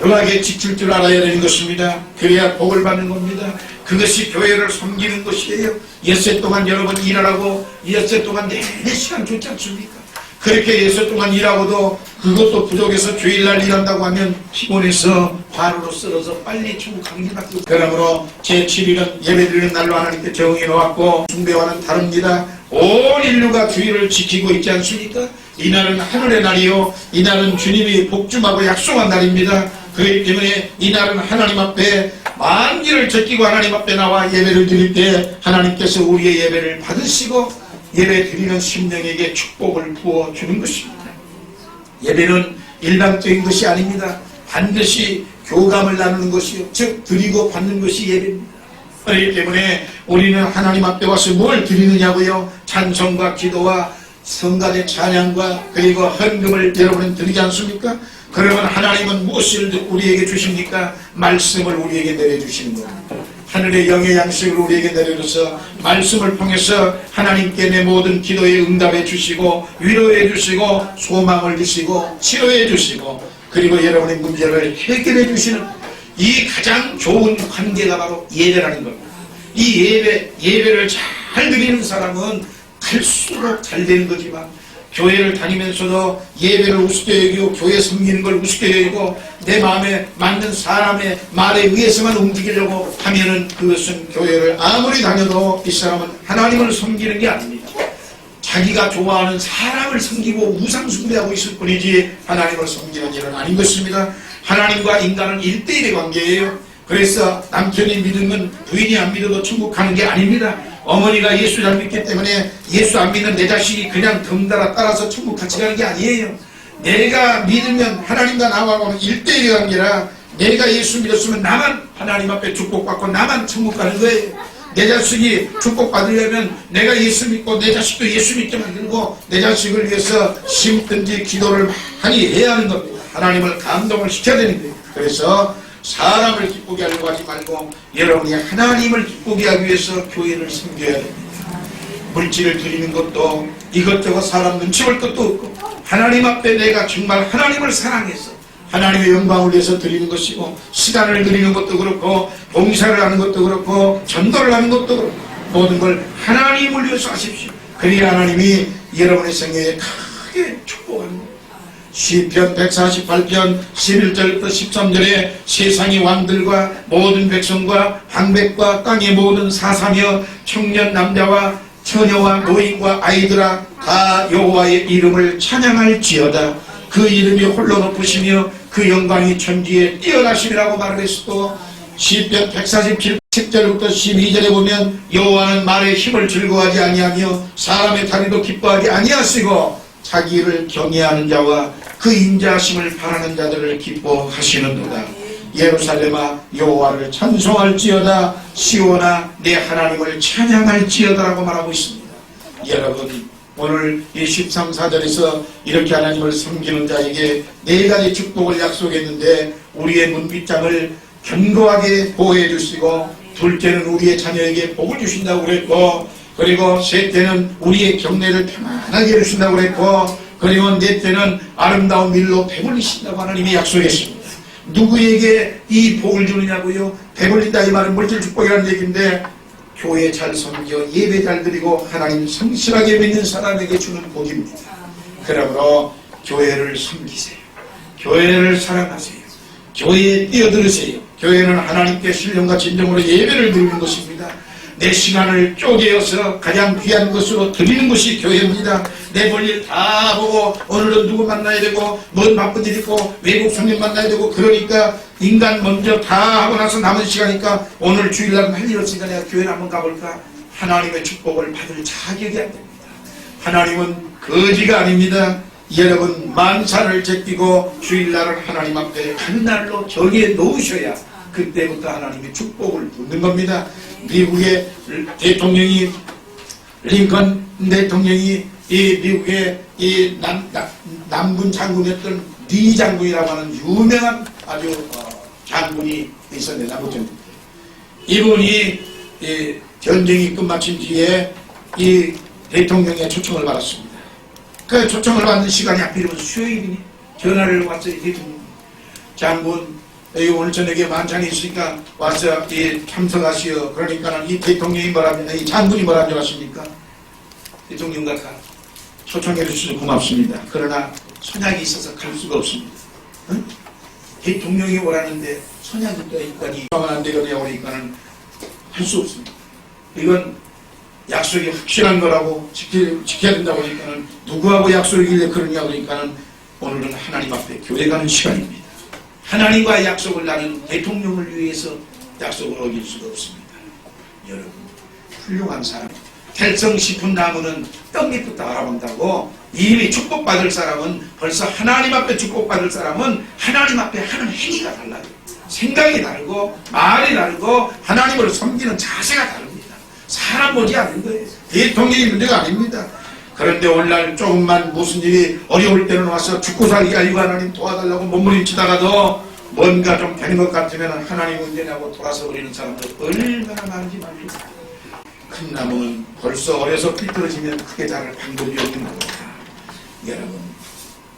거룩하게 지킬 줄 알아야 되는 것입니다. 그래야 복을 받는 겁니다. 그것이 교회를 섬기는 것이에요. 엿새 동안 여러분 일하라고 엿새 동안 내내 시간 줬지 않습니까? 그렇게 엿새 동안 일하고도 그것도 부족해서 주일날 일한다고 하면 피곤해서 과로로 쓰러서 빨리 천국 가는 게 밖에 없어요. 그러므로 제7일은 예배드리는 날로 하나님께 정해 놓았고 숭배와는 다릅니다. 온 인류가 주일을 지키고 있지 않습니까? 이날은 하늘의 날이요, 이날은 주님이 복주하고 약속한 날입니다. 그렇기 때문에 이날은 하나님 앞에 만기를 제끼고 하나님 앞에 나와 예배를 드릴 때 하나님께서 우리의 예배를 받으시고 예배 드리는 심령에게 축복을 부어주는 것입니다. 예배는 일방적인 것이 아닙니다. 반드시 교감을 나누는 것이요, 즉 드리고 받는 것이 예배입니다. 그렇기 때문에 우리는 하나님 앞에 와서 뭘 드리느냐고요? 찬송과 기도와 성가대 찬양과 그리고 헌금을 여러분은 드리지 않습니까? 그러면 하나님은 무엇을 우리에게 주십니까? 말씀을 우리에게 내려주시는 겁니다. 하늘의 영의 양식을 우리에게 내려줘서 말씀을 통해서 하나님께 내 모든 기도에 응답해 주시고 위로해 주시고 소망을 주시고 치료해 주시고 그리고 여러분의 문제를 해결해 주시는 이 가장 좋은 관계가 바로 예배라는 겁니다. 이 예배를 잘 드리는 사람은 갈수록 잘 되는 거지만 교회를 다니면서도 예배를 우습게 여기고 교회 섬기는 걸 우습게 여기고 내 마음에 맞는 사람의 말에 의해서만 움직이려고 하면은 그것은 교회를 아무리 다녀도 이 사람은 하나님을 섬기는 게 아닙니다. 자기가 좋아하는 사람을 섬기고 우상 숭배하고 있을 뿐이지 하나님을 섬기는 일은 아닌 것입니다. 하나님과 인간은 1대1의 관계예요. 그래서 남편이 믿으면 부인이 안 믿어도 천국 가는 게 아닙니다. 어머니가 예수 잘 믿기 때문에 예수 안 믿는 내 자식이 그냥 덩달아 따라서 천국 같이 가는 게 아니에요. 내가 믿으면 하나님과 나하고는 1대1의 관계라 내가 예수 믿었으면 나만 하나님 앞에 축복받고 나만 천국 가는 거예요. 내 자식이 축복받으려면 내가 예수 믿고 내 자식도 예수 믿게 만들고 내 자식을 위해서 심든지 기도를 많이 해야 하는 겁니다. 하나님을 감동을 시켜야 되는 거예요. 그래서 사람을 기쁘게 하려고 하지 말고 여러분이 하나님을 기쁘게 하기 위해서 교회를 섬겨야 됩니다. 물질을 드리는 것도 이것저것 사람 눈치 볼 것도 없고 하나님 앞에 내가 정말 하나님을 사랑해서 하나님의 영광을 위해서 드리는 것이고 시간을 드리는 것도 그렇고 봉사를 하는 것도 그렇고 전도를 하는 것도 그렇고 모든 걸 하나님을 위해서 하십시오. 그래야 하나님이 여러분의 생애에 크게 축복합니다. 시편 148편 11절부터 13절에 세상의 왕들과 모든 백성과 황백과 땅의 모든 사사며 청년 남자와 처녀와 노인과 아이들아 다 여호와의 이름을 찬양할지어다. 그 이름이 홀로 높으시며 그 영광이 천지에 뛰어나심이라고 말했고 시편 147 10절부터 12절에 보면 여호와는 말의 힘을 즐거워하지 아니하며 사람의 다리도 기뻐하지 아니하시고 자기를 경외하는 자와 그 인자하심을 바라는 자들을 기뻐하시는도다. 예루살렘아 여호와를 찬송할지어다. 시온아 내 하나님을 찬양할지어다라고 말하고 있습니다. 여러분 오늘 이 13, 4절에서 이렇게 하나님을 섬기는 자에게 4가지 축복을 약속했는데 우리의 문빗장을 견고하게 보호해 주시고 둘째는 우리의 자녀에게 복을 주신다고 그랬고 그리고 셋째는 우리의 경례를 평안하게 해주신다고 그랬고 그리고 넷째는 아름다운 밀로 배불리신다고 하나님이 약속했습니다. 누구에게 이 복을 주느냐고요? 배불린다 이 말은 물질 축복이라는 얘기인데 교회 잘 섬겨 예배 잘 드리고 하나님 성실하게 믿는 사람에게 주는 복입니다. 그러므로 교회를 섬기세요. 교회를 사랑하세요. 교회에 뛰어들으세요. 교회는 하나님께 신령과 진정으로 예배를 드리는 것입니다. 내 시간을 쪼개어서 가장 귀한 것으로 드리는 것이 교회입니다. 내 볼일 다 보고 오늘은 누구 만나야 되고 뭔 바쁜 일 있고 외국 손님 만나야 되고 그러니까 인간 먼저 다 하고 나서 남은 시간이니까 오늘 주일날은 할 일 없으니까 내가 교회를 한번 가볼까? 하나님의 축복을 받을 자격이 안 됩니다. 하나님은 거지가 아닙니다. 여러분 만사를 제끼고 주일날을 하나님 앞에 한 날로 정해 놓으셔야 그때부터 하나님의 축복을 받는 겁니다. 미국의 대통령이 링컨 대통령이 이 미국의 이 남군 장군이었던 리 장군이라고 하는 유명한 아주 장군이 있었는데 남군 이분이 전쟁이 끝마친 뒤에 이 대통령의 초청을 받았습니다. 그 초청을 받는 시간이 하필이면 수요일이니 전화를 왔어요. 대통령 장군 오늘 저녁에 만찬이 있으니까 와서 참석하시오. 그러니까 이 대통령이 뭐랍니까? 이 장군이 뭐라고 하십니까? 대통령 같아 초청해 주셔서 고맙습니다. 그러나 선약이 있어서 갈 수가 없습니다. 응? 대통령이 오라는데 선약이 떠있다니 하면 안 되거든요. 그러니까는 할 수 없습니다. 이건 약속이 확실한 거라고 지켜야 된다고 하니까는 누구하고 약속이길래 그러냐 그러니까는 오늘은 하나님 앞에 교회 가는 시간입니다. 하나님과의 약속을 나는 대통령을 위해서 약속을 어길 수가 없습니다. 여러분 훌륭한 사람 달성 싶은 나무는 떡잎부터 알아본다고. 이미 축복받을 사람은 벌써 하나님 앞에 축복받을 사람은 하나님 앞에 하는 행위가 달라요. 생각이 다르고 말이 다르고 하나님을 섬기는 자세가 다릅니다. 사람 보지 않는 거예요. 대통령이 문제가 아닙니다. 그런데 오늘날 조금만 무슨 일이 어려울 때는 와서 죽고 살기 알고 하나님 도와달라고 몸부림치다가도 뭔가 좀 되는 것 같으면 하나님 문제냐고 돌아서 버리는 사람들 얼마나 많은지 말입니다. 큰 나무는 벌써 어려서 삐뚤어지면 크게 자랄 방법이 없는 겁니다. 여러분,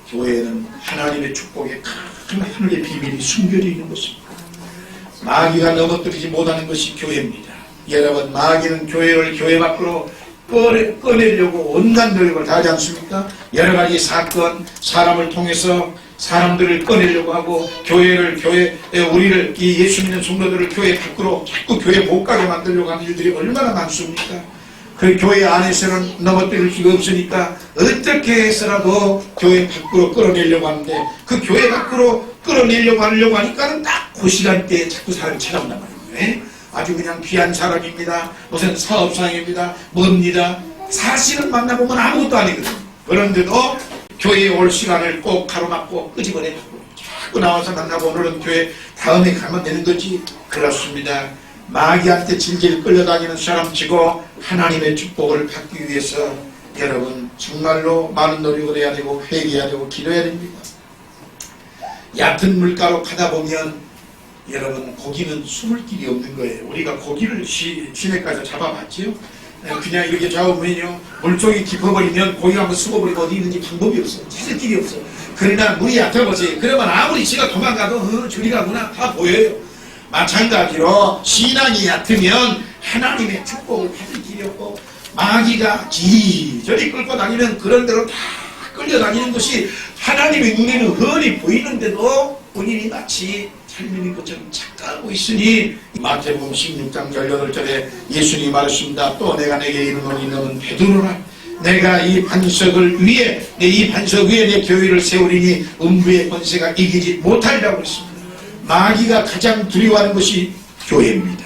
교회는 하나님의 축복에 큰 하늘의 비밀이 숨겨져 있는 것입니다. 마귀가 넘어뜨리지 못하는 것이 교회입니다. 여러분, 마귀는 교회를 교회 밖으로 꺼내려고 온갖 노력을 다하지 않습니까? 여러 가지 사건, 사람을 통해서 사람들을 꺼내려고 하고 우리를 이 예수 믿는 성도들을 교회 밖으로 자꾸 교회 못 가게 만들려고 하는 일들이 얼마나 많습니까? 그 교회 안에서는 넘어뜨릴 수가 없으니까 어떻게 해서라도 교회 밖으로 끌어내려고 하는데 그 교회 밖으로 끌어내려고 하려고 하니까는 딱 그 시간대에 자꾸 사람이 찾아온단 말이에요. 아주 그냥 귀한 사람입니다. 무슨 사업상입니다. 뭡니다. 사실은 만나보면 아무것도 아니거든요. 그런데도 교회에 올 시간을 꼭 가로막고 끄집어내고 자꾸 나와서 만나고 오늘은 교회 다음에 가면 되는 거지. 그렇습니다. 마귀한테 질질 끌려다니는 사람치고 하나님의 축복을 받기 위해서 여러분 정말로 많은 노력을 해야 되고 회개해야 되고 기도해야 됩니다. 얕은 물가로 가다 보면 여러분 고기는 숨을 길이 없는 거예요. 우리가 고기를 시내가에서 잡아봤지요. 그냥 이렇게 잡으면요 물속이 깊어버리면 고기가 한번 숨어버리고 어디 있는지 방법이 없어. 찾을 길이 없어. 그러나 물이 얕아보세요. 그러면 아무리 지가 도망가도 저리 가구나 다 보여요. 마찬가지로 신앙이 얕으면 하나님의 축복을 받을 길이 없고 마귀가 지저리 끌고 다니면 그런 대로 다 끌려다니는 것이 하나님의 눈에는 훤히 보이는데도 본인이 마치 삶인 것처럼 착각하고 있으니 마태복음 16장 18절에 예수님이 말했습니다. 또 내가 내게 이르노니 너는 베드로라. 내가 이 반석 위에 내 교회를 세우리니 음부의 권세가 이기지 못하리라고 했습니다. 마귀가 가장 두려워하는 것이 교회입니다.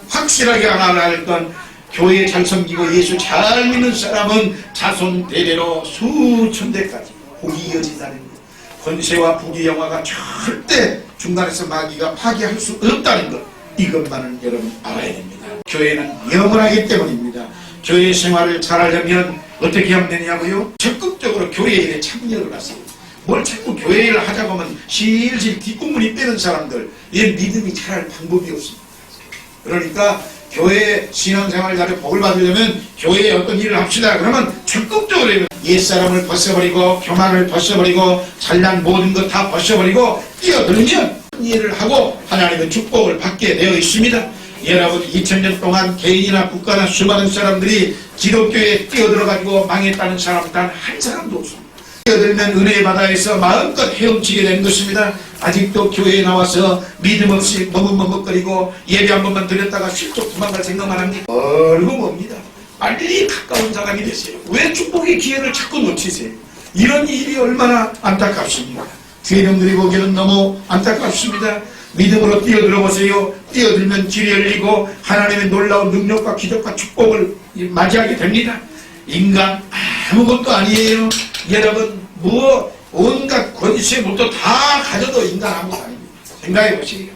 확실하게 하나 알 건 교회 잘 섬기고 예수 잘 믿는 사람은 자손 대대로 수천 대까지 복이 이어진다는 것. 권세와 부귀 영화가 절대 중간에서 마귀가 파괴할 수 없다는 것. 이것만은 여러분 알아야 됩니다. 교회는 영원하기 때문입니다. 교회 생활을 잘하려면 어떻게 하면 되냐고요? 적극적으로 교회 일에 참여를 하세요. 뭘 자꾸 교회 일을 하자고 하면 실실 뒷공문이 빼는 사람들 얘 믿음이 잘할 방법이 없습니다. 그러니까 교회 신앙생활 잘해 복을 받으려면 교회에 어떤 일을 합시다. 그러면 적극적으로 옛사람을 벗어버리고 교만을 벗어버리고 잘난 모든 것 다 벗어버리고 뛰어들면 일을 하고 하나님의 축복을 받게 되어 있습니다. 여러분 2000년 동안 개인이나 국가나 수많은 사람들이 기독교에 뛰어들어가지고 망했다는 사람 단 한 사람도 없습니다. 뛰어들면 은혜의 바다에서 마음껏 헤엄치게 된 것입니다. 아직도 교회에 나와서 믿음 없이 머뭇머뭇거리고 예배 한 번만 드렸다가 실족 도망갈 생각만 합니까? 얼고 뭡니다. 빨리 가까운 사람이 되세요. 왜 축복의 기회를 자꾸 놓치세요? 이런 일이 얼마나 안타깝습니까? 세령들이 보기에는 너무 안타깝습니다. 믿음으로 뛰어들어 보세요. 뛰어들면 길이 열리고 하나님의 놀라운 능력과 기적과 축복을 맞이하게 됩니다. 인간 아무것도 아니에요. 여러분 온갖 권세 물도 다 가져도 인간 아무것도 아닙니다. 생각해 보세요.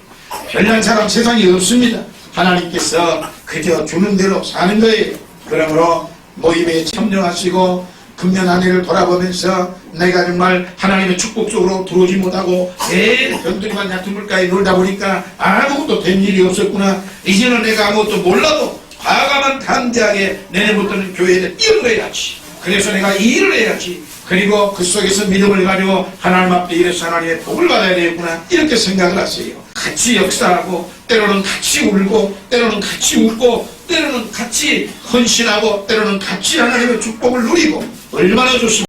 별난 사람 세상에 없습니다. 하나님께서 그저 주는 대로 사는 거예요. 그러므로 모임에 참여하시고 금년 한 해를 돌아보면서 내가 정말 하나님의 축복 속으로 들어오지 못하고 매일 병들만 얕은 물가에 놀다 보니까 아무것도 된 일이 없었구나. 이제는 내가 아무것도 몰라도 과감한 담대하게 내년부터는 교회에 뛰어들어야지. 그래서 내가 이 일을 해야지. 그리고 그 속에서 믿음을 가지고 하나님 앞에 이래서 하나님의 복을 받아야 되겠구나. 이렇게 생각을 하세요. 같이 역사하고 때로는 같이 울고 때로는 같이 웃고 때로는 같이 헌신하고 때로는 같이 하나님의 축복을 누리고 얼마나 좋습니까?